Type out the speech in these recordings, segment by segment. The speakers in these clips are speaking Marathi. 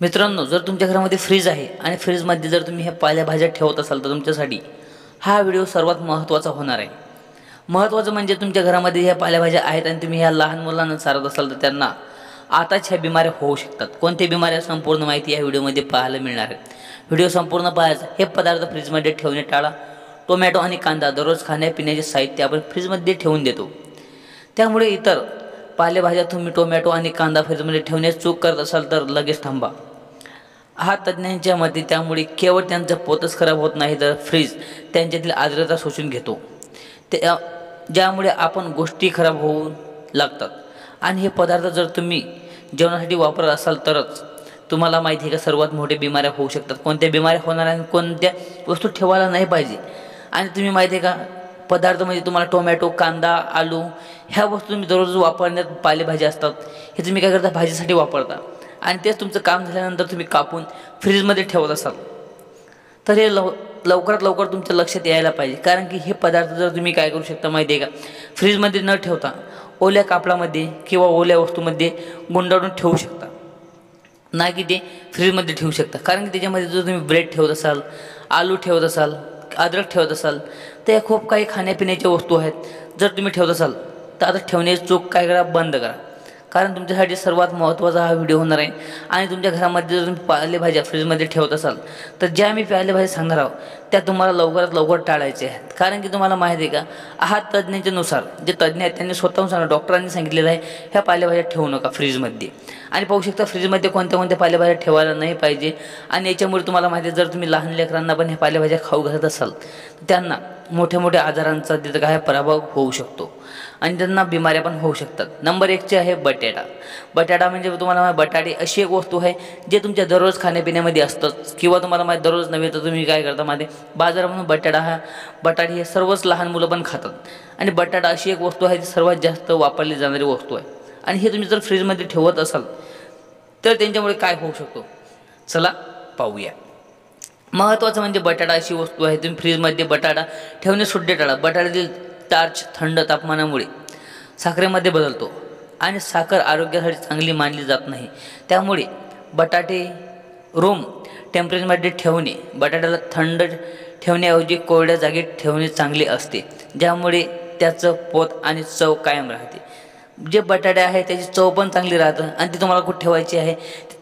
मित्रांनो, जर तुमच्या घरामध्ये फ्रीज आहे आणि फ्रीजमध्ये जर तुम्ही ह्या पालेभाज्या ठेवत असाल तर तुमच्यासाठी हा व्हिडिओ सर्वात महत्त्वाचा होणार आहे। महत्त्वाचं म्हणजे तुमच्या घरामध्ये ह्या पालेभाज्या आहेत आणि तुम्ही ह्या लहान मुलांना चारत असाल तर त्यांना आताच ह्या बिमाऱ्या होऊ शकतात। कोणत्या बिमाऱ्या संपूर्ण माहिती या व्हिडिओमध्ये पाहायला मिळणार आहे। व्हिडिओ संपूर्ण पाहायचा। हे पदार्थ फ्रीजमध्ये ठेवणे टाळा। टोमॅटो आणि कांदा दररोज खाण्यापिण्याचे साहित्य आपण फ्रीजमध्ये ठेवून देतो, त्यामुळे इतर पालेभाज्या तुम्ही टोमॅटो आणि कांदा फ्रीजमध्ये ठेवण्यास चूक करत असाल तर लगेच थांबा। हा तज्ज्ञांच्या मते त्यामुळे केवळ त्यांचं पोतच खराब होत नाही तर फ्रीज त्यांच्यातील आर्द्रता शोषून घेतो, ज्यामुळे आपण गोष्टी खराब होऊ लागतात। आणि हे पदार्थ जर तुम्ही जेवणासाठी वापरत असाल तरच तुम्हाला माहिती आहे का सर्वात मोठे बिमाऱ्या होऊ शकतात। कोणत्या बिमाऱ्या होणार आणि कोणत्या वस्तू ठेवायला नाही पाहिजे। आणि तुम्ही माहिती आहे का पदार्थ म्हणजे तुम्हाला टोमॅटो, कांदा, आलू ह्या वस्तू तुम्ही दररोज वापरण्यात पालेभाज्या असतात, हे तुम्ही काय करता भाजीसाठी वापरता आणि तेच तुमचं काम झाल्यानंतर तुम्ही कापून फ्रीजमध्ये ठेवत असाल तर हे लवकरात लवकर तुमच्या लक्षात यायला पाहिजे। कारण की हे पदार्थ जर तुम्ही काय करू शकता माहिती आहे का फ्रीजमध्ये न ठेवता ओल्या कापडामध्ये किंवा ओल्या वस्तूमध्ये गुंडाळून ठेवू शकता, नाही की ते फ्रीजमध्ये ठेवू शकता। कारण की त्याच्यामध्ये जर तुम्ही ब्रेड ठेवत असाल, आलू ठेवत असाल, अद्रक ठेवत असाल तर या खूप काही खाण्यापिण्याच्या वस्तू आहेत। जर तुम्ही ठेवत असाल तर आता ठेवण्याची चूक काय करा, बंद करा। कारण तुमच्यासाठी सर्वात महत्त्वाचा हा व्हिडिओ होणार आहे। आणि तुमच्या घरामध्ये जर तुम्ही पालेभाज्या फ्रीजमध्ये ठेवत असाल तर ज्या मी पालेभाज्या सांगणार आहोत त्या तुम्हाला लवकरात लवकर टाळायचे आहेत। कारण की तुम्हाला माहिती आहे का आहार तज्ज्ञांच्या नुसार जे तज्ज्ञ आहेत त्यांनी स्वतःहून सांगितलं, डॉक्टरांनी सांगितलेलं आहे ह्या पालेभाज्या ठेवू नका फ्रीजमध्ये। आणि पाहू शकता फ्रीजमध्ये कोणत्या कोणत्या पालेभाज्या ठेवायला नाही पाहिजे। आणि याच्यामुळे तुम्हाला माहिती आहे जर तुम्ही लहान लेकरांना पण ह्या पालेभाज्या खाऊ घालत असाल तर त्यांना मोठ्या मोठ्या आजारांचा तिथं काय प्रभाव होऊ शकतो आणि त्यांना बिमाऱ्या पण होऊ शकतात। नंबर 1 आहे बटाटा। बटाटा म्हणजे तुम्हाला बटाटे अशी एक वस्तू आहे जे तुमच्या दररोज खाण्यापिण्यामध्ये असतंच, किंवा तुम्हाला माहिती दररोज नव्हे तर तुम्ही काय करता माहिती बाजारामधून बटाटे हे सर्वच लहान मुलं पण खातात। आणि बटाटा अशी एक वस्तू आहे जी सर्वात जास्त वापरली जाणारी वस्तू आहे। आणि हे तुम्ही जर फ्रीजमध्ये ठेवत असाल तर त्यांच्यामुळे काय होऊ शकतो चला पाहूया। महत्त्वाचं म्हणजे बटाटा अशी वस्तू आहे तुम्ही फ्रीजमध्ये बटाटा ठेवणे सुद्धा टाळा। बटाट्यातील स्टार्च थंड तापमानामुळे साखरेमध्ये बदलतो आणि साखर आरोग्यासाठी चांगली मानली जात नाही, त्यामुळे बटाटे रूम टेम्परेचरमध्ये ठेवणे, बटाट्याला थंड ठेवण्याऐवजी कोरड्या जागी ठेवणे चांगले असते, ज्यामुळे त्याचं पोत आणि चव कायम राहते। जे बटाटे आहे त्याची चव पण चांगली राहतं आणि ती तुम्हाला कुठे ठेवायची आहे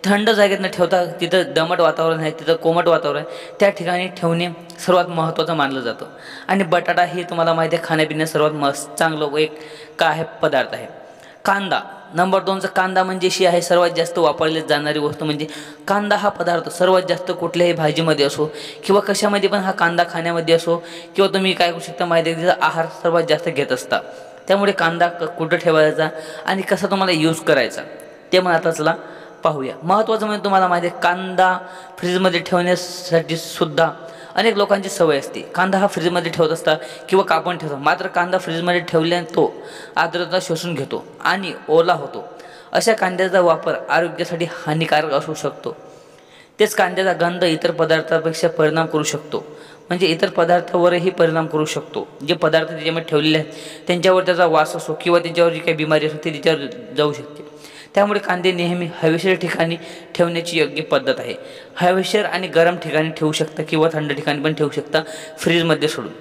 थंड जागेत न ठेवता तिथं दमट वातावरण आहे, तिथं कोमट वातावरण आहे त्या ठिकाणी ठेवणे सर्वात महत्त्वाचं मानलं जातं। आणि बटाटा हे तुम्हाला माहिती आहे खाण्यापिण्यात सर्वात चांगलं एक काय पदार्थ आहे। कांदा नंबर 2चा कांदा म्हणजे अशी आहे सर्वात जास्त वापरली जाणारी वस्तू म्हणजे कांदा हा पदार्थ सर्वात जास्त कुठल्याही भाजीमध्ये असो किंवा कशामध्ये पण हा कांदा खाण्यामध्ये असो किंवा तुम्ही काय करू शकता माहिती आहे त्याचा आहार सर्वात जास्त घेत असता, त्यामुळे कांदा कुठं ठेवायचा आणि कसा तुम्हाला यूज करायचा ते मग आता चला पाहूया। महत्त्वाचं म्हणजे तुम्हाला माहिती आहे कांदा फ्रीजमध्ये ठेवण्यासाठी सुद्धा अनेक लोकांची सवय असते। कांदा हा फ्रीजमध्ये ठेवत असता किंवा कापून ठेवतो, मात्र कांदा फ्रीजमध्ये ठेवल्याने तो आर्द्रता शोषून घेतो आणि ओला होतो। अशा कांद्याचा वापर आरोग्यासाठी हानिकारक असू शकतो। तेच कांद्याचा गंध इतर पदार्थांपेक्षा परिणाम करू शकतो, म्हणजे इतर पदार्थावरही परिणाम करू शकतो। जे पदार्थ त्याच्यामध्ये ठेवलेले आहेत त्यांच्यावर त्याचा वास असो किंवा त्यांच्यावर जी काही बिमारी असो ती त्याच्यावर जाऊ शकते। त्यामुळे कांदे नेहमी हवेशीर ठिकाणी ठेवण्याची योग्य पद्धत आहे। हवेशीर आणि गरम ठिकाणी ठेवू शकता किंवा थंड ठिकाणी पण ठेवू शकता फ्रीजमध्ये सोडून।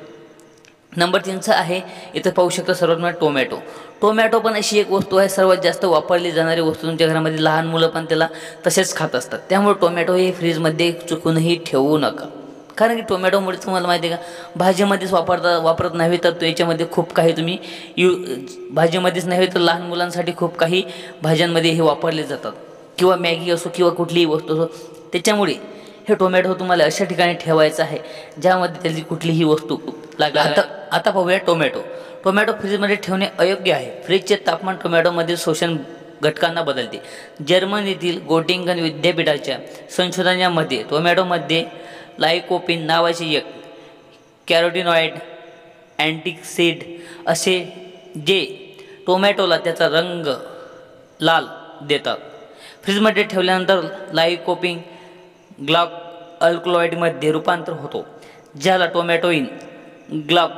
नंबर 3चा आहे इथं पाहू शकता सर्वात म्हणजे टोमॅटो। टोमॅटो पण अशी एक वस्तू आहे सर्वात जास्त वापरली जाणारी वस्तू। तुमच्या घरामध्ये लहान मुलं पण त्याला तसेच खात असतात, त्यामुळे टोमॅटो हे फ्रीजमध्ये चुकूनही ठेवू नका। कारण की टोमॅटोमुळे तुम्हाला माहिती आहे का भाजीमध्येच वापरत नाही तर याच्यामध्ये खूप काही तुम्ही भाजीमध्येच नाही तर लहान मुलांसाठी खूप काही भाज्यांमध्ये हे वापरले जातात किंवा मॅगी असो किंवा कुठलीही वस्तू असो, त्याच्यामुळे हे टोमॅटो तुम्हाला अशा ठिकाणी ठेवायचं आहे ज्यामध्ये त्याची कुठलीही वस्तू लागणार। आता पाहूया टोमॅटो। टोमॅटो फ्रीजमध्ये ठेवणे अयोग्य आहे। फ्रीजचे तापमान टोमॅटोमधील शोषण घटकांना बदलते। जर्मनीतील गोटिंगन विद्यापीठाच्या संशोधनामध्ये टोमॅटोमध्ये लाइकोपीन नावाचे एक कॅरोटिनॉइड अँटीऑक्सिडंट असे जे टोमॅटोला त्याचा रंग लाल देतात। फ्रीजमध्ये ठेवल्यानंतर लाइकोपीन ग्लाक अल्कलॉइडमध्ये रूपांतर होतो, ज्याला टोमॅटोइन ग्लाक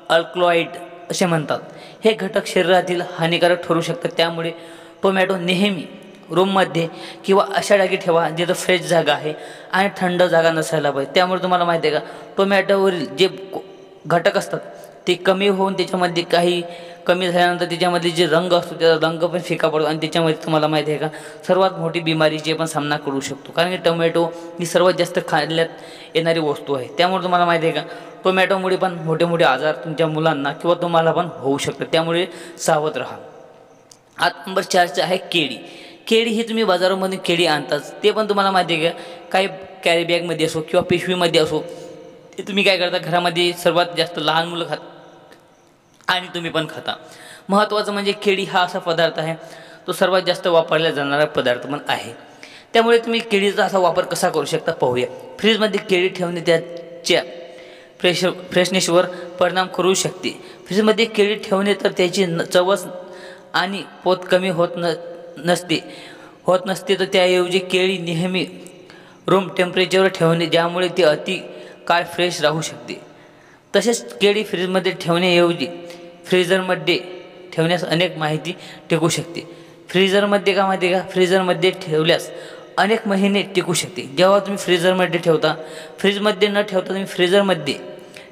अल्कलॉइड असे म्हणतात। हे घटक शरीरातील हानिकारक ठरू शकतात, त्यामुळे टोमॅटो नेहमी रूममध्ये किंवा अशा जागी ठेवा जिथं फ्रेश जागा आहे आणि थंड जागा नसायला पाहिजे. त्यामुळे तुम्हाला माहिती आहे का, टोमॅटोवरील जे घटक असतात ते कमी होऊन त्याच्यामध्ये काही कमी झाल्यानंतर त्याच्यामध्ये जे रंग असतो त्याचा रंग पण फिका पडतो आणि त्याच्यामध्ये तुम्हाला माहिती आहे का, सर्वात मोठी बिमारीची आपण सामना करू शकतो. कारण की टोमॅटो ही सर्वात जास्त खाल्ल्यात येणारी वस्तू आहे. त्यामुळे तुम्हाला माहिती आहे का, टोमॅटोमुळे पण मोठे मोठे आजार तुमच्या मुलांना किंवा तुम्हाला पण होऊ शकतात. त्यामुळे सावध राहा. आता नंबर 4 आहे केळी. केळी ही तुम्ही बाजारामधून केळी आणताच, ते पण तुम्हाला माहिती आहे का, काही कॅरी बॅगमध्ये असो किंवा पिशवीमध्ये असो, ते तुम्ही काय करता, घरामध्ये सर्वात जास्त लहान मुलं खात आणि तुम्ही पण खाता. महत्त्वाचं म्हणजे केळी हा असा पदार्थ आहे, तो सर्वात जास्त वापरला जाणारा पदार्थ पण आहे. त्यामुळे तुम्ही केळीचा असा वापर कसा करू शकता पाहूया. फ्रीजमध्ये केळी ठेवणे त्याच्या फ्रेशनेसवर परिणाम करू शकते. फ्रीजमध्ये केळी ठेवणे तर त्याची चवच आणि पोत कमी होत नसते तर त्याऐवजी केळी नेहमी रूम टेम्परेचरवर ठेवणे, ज्यामुळे ती अति काळ फ्रेश राहू शकते. तसेच केळी फ्रीजमध्ये ठेवण्याऐवजी फ्रीझरमध्ये ठेवण्यास अनेक माहिती टिकू शकते. फ्रीझरमध्ये का माहिती आहे का, फ्रीझरमध्ये ठेवल्यास अनेक महिने टिकू शकते. जेव्हा तुम्ही फ्रीझरमध्ये ठेवता, फ्रीजमध्ये न ठेवता तुम्ही फ्रीझरमध्ये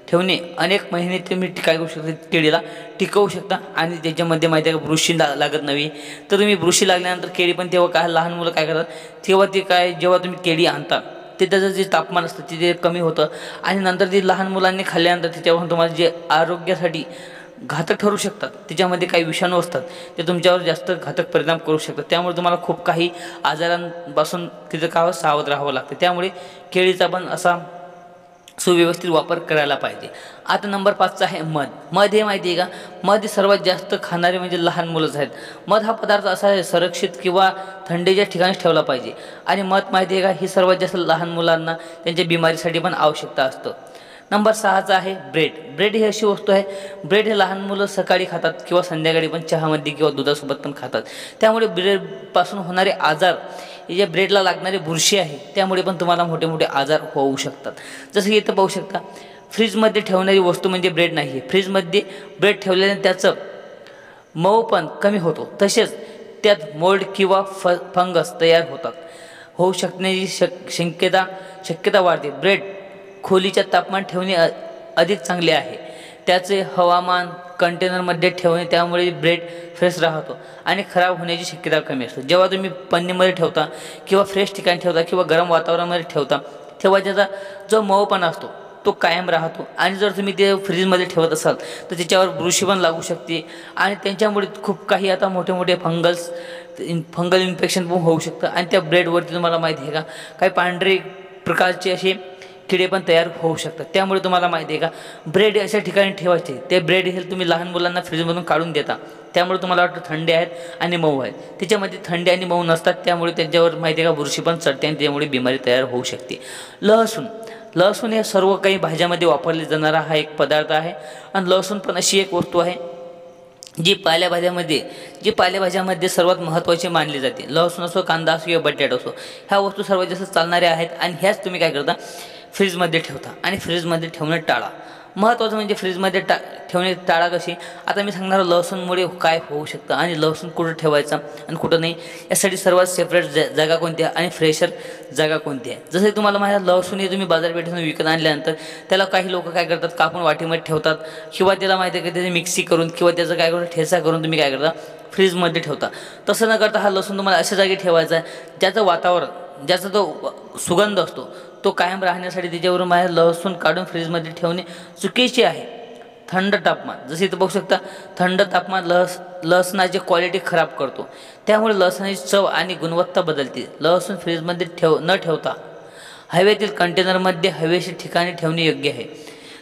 ठेवणे अनेक महिने तुम्ही काय करू शकता, केळीला टिकवू शकता. आणि त्याच्यामध्ये माहिती आहे का, बुरशी लागत नाही. तर तुम्ही बुरशी लागल्यानंतर केळी पण तेव्हा काय लहान मुलं काय करतात, तेव्हा ते काय, जेव्हा तुम्ही केळी आणता ते त्याचं जे तापमान असतं ते कमी होतं आणि नंतर ते लहान मुलांनी खाल्ल्यानंतर त्याच्यावरून तुम्हाला जे आरोग्यासाठी घातक ठरू शकतात, त्याच्यामध्ये काही विषाणू असतात, ते तुमच्यावर जास्त घातक परिणाम करू शकतात. त्यामुळे तुम्हाला खूप काही आजारांपासून तिथं काय सावध राहावं लागतं. त्यामुळे केळीचा पण असा सुव्यवस्थित वापर करायला पाहिजे. आता नंबर 5 आहे मध. मध हे माहिती आहे का, मध सर्वात जास्त खाणारे म्हणजे लहान मुलंच आहेत. मध हा पदार्थ असा आहे, सुरक्षित किंवा थंडीच्या ठिकाणी ठेवला पाहिजे. आणि मध माहिती आहे का, ही सर्वात जास्त लहान मुलांना त्यांच्या बिमारीसाठी पण आवश्यकता असतं. नंबर 6 आहे ब्रेड. ब्रेड ही अशी वस्तू आहे, ब्रेड हे लहान मुलं सकाळी खातात किंवा संध्याकाळी पण चहामध्ये किंवा दुधासोबत पण खातात. त्यामुळे ब्रेडपासून होणारे आजार, हे जे ब्रेडला लागणारे बुरशी आहे, त्यामुळे पण तुम्हाला मोठे मोठे आजार होऊ शकतात. जसं की इथं पाहू शकता, फ्रीजमध्ये ठेवणारी वस्तू म्हणजे ब्रेड नाही आहे. फ्रीजमध्ये ब्रेड ठेवल्याने त्याचं मऊपण कमी होतो, तसेच त्यात मोल्ड किंवा फंगस तयार होऊ शकण्याची शक्यता वाढते. ब्रेड खोलीच्या तापमान ठेवणे अधिक चांगले आहे. त्याचे हवामान कंटेनरमध्ये ठेवणे, त्यामुळे ब्रेड फ्रेश राहतो आणि खराब होण्याची शक्यता कमी असते. जेव्हा तुम्ही पन्नीमध्ये ठेवता किंवा फ्रेश ठिकाणी ठेवता किंवा गरम वातावरणामध्ये ठेवता, तेव्हा त्याचा जो मऊपणा असतो तो कायम राहतो. आणि जर तुम्ही ते फ्रीजमध्ये ठेवत असाल तर त्याच्यावर बुरशी पण लागू शकते आणि त्यांच्यामुळे खूप काही आता मोठे मोठे फंगल इन्फेक्शन पण होऊ शकतं. आणि त्या ब्रेडवरती तुम्हाला माहिती आहे का, काही पांढरे प्रकारचे असे किडे पण तयार होऊ शकतात. त्यामुळे तुम्हाला माहिती आहे का, ब्रेड अशा ठिकाणी ठेवायचे. ते ब्रेड हे तुम्ही लहान मुलांना फ्रीजमधून काढून देता, त्यामुळे तुम्हाला वाटतं थंडे आहेत आणि मऊ आहेत. त्याच्यामध्ये थंडे आणि मऊ नसतात, त्यामुळे त्यांच्यावर माहिती आहे का बुरशी पण चढते आणि त्यामुळे बिमारी तयार होऊ शकते. लसूण हे सर्व काही भाज्यामध्ये वापरले जाणारा हा एक पदार्थ आहे. आणि लसूण पण अशी एक वस्तू आहे जी पालेभाज्यामध्ये सर्वात महत्त्वाची मानली जाते. लसूण असो, कांदा असो किंवा बटाटा असो, ह्या वस्तू सर्वात जास्त चालणाऱ्या आहेत आणि ह्याच तुम्ही काय करता, फ्रीजमध्ये ठेवता. आणि फ्रीजमध्ये ठेवणे टाळा. महत्त्वाचं म्हणजे फ्रीजमध्ये ठेवणे टाळा. कशी, आता मी सांगणार लसूणमुळे काय होऊ शकतं आणि लसूण कुठं ठेवायचा आणि कुठं नाही, यासाठी सर्वात सेपरेट जागा कोणती आहे आणि फ्रेशर जागा कोणती आहे. जसं तुम्हाला माहिती आहे, लसूण हे तुम्ही बाजारपेठेतून विकत आणल्यानंतर त्याला काही लोक काय करतात, कापून वाटीमध्ये ठेवतात किंवा त्याला माहिती आहे की त्याची मिक्सी करून किंवा त्याचं काय करून ठेचा करून तुम्ही काय करता, फ्रीजमध्ये ठेवता. तसं न करता हा लसूण तुम्हाला अशा जागी ठेवायचा आहे ज्याचं वातावरण, ज्याचा तो सुगंध असतो तो कायम राहण्यासाठी त्याच्यावरून बाहेर लसूण काढून फ्रीजमध्ये ठेवणे चुकीचे आहे. थंड तापमान, जसे इथं बघू शकता, थंड तापमान लसणाची क्वालिटी खराब करतो, त्यामुळे लसणाची चव आणि गुणवत्ता बदलते. लसूण फ्रीजमध्ये न ठेवता हवेतील कंटेनरमध्ये हवेशीर ठिकाणी ठेवणे योग्य आहे.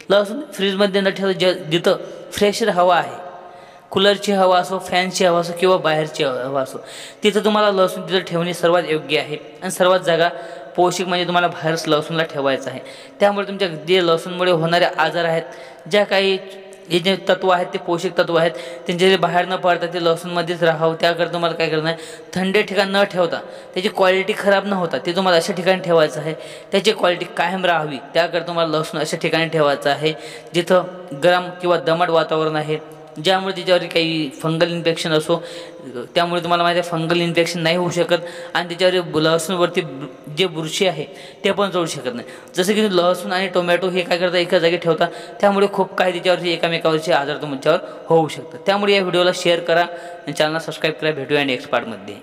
लसूण फ्रीजमध्ये न ठेवता जिथं फ्रेशर हवा आहे, कूलरची हवा असो, फॅनची हवा असो किंवा बाहेरची हवा असो, तिथं तुम्हाला लसूण तिथं ठेवणे सर्वात योग्य आहे. आणि सर्वात जागा पोषक म्हणजे तुम्हाला बाहेरच लसूणला ठेवायचं आहे. त्यामुळे तुमच्या जे लसूणमुळे होणारे आजार आहेत, ज्या काही हे जे तत्व आहेत, ते पोषक तत्व आहेत, त्यांचे जे बाहेर न पडता ते लसूणमध्येच राहावं, त्याकरता तुम्हाला काय करणार आहे, थंडे ठिकाण न ठेवता, त्याची क्वालिटी खराब न होता ते तुम्हाला अशा ठिकाणी ठेवायचं आहे. त्याची क्वालिटी कायम राहावी, त्याकरता तुम्हाला लसूण अशा ठिकाणी ठेवायचं आहे जिथं गरम किंवा दमट वातावरण आहे, ज्यामुळे त्याच्यावर काही फंगल इन्फेक्शन असो, त्यामुळे तुम्हाला माहिती आहे फंगल इन्फेक्शन नाही होऊ शकत आणि त्याच्यावर लसूणवरती जे बुरशी आहे ते पण चढू शकत नाही. जसं की लसूण आणि टोमॅटो हे काय करता एका जागी ठेवता, त्यामुळे खूप काही त्याच्यावरची एकामेकावरचे आजार तुमच्यावर होऊ शकतात. त्यामुळे या व्हिडिओला शेअर करा आणि चॅनलला सबस्क्राईब करा. भेटूया नेक्स्ट पार्टमध्ये.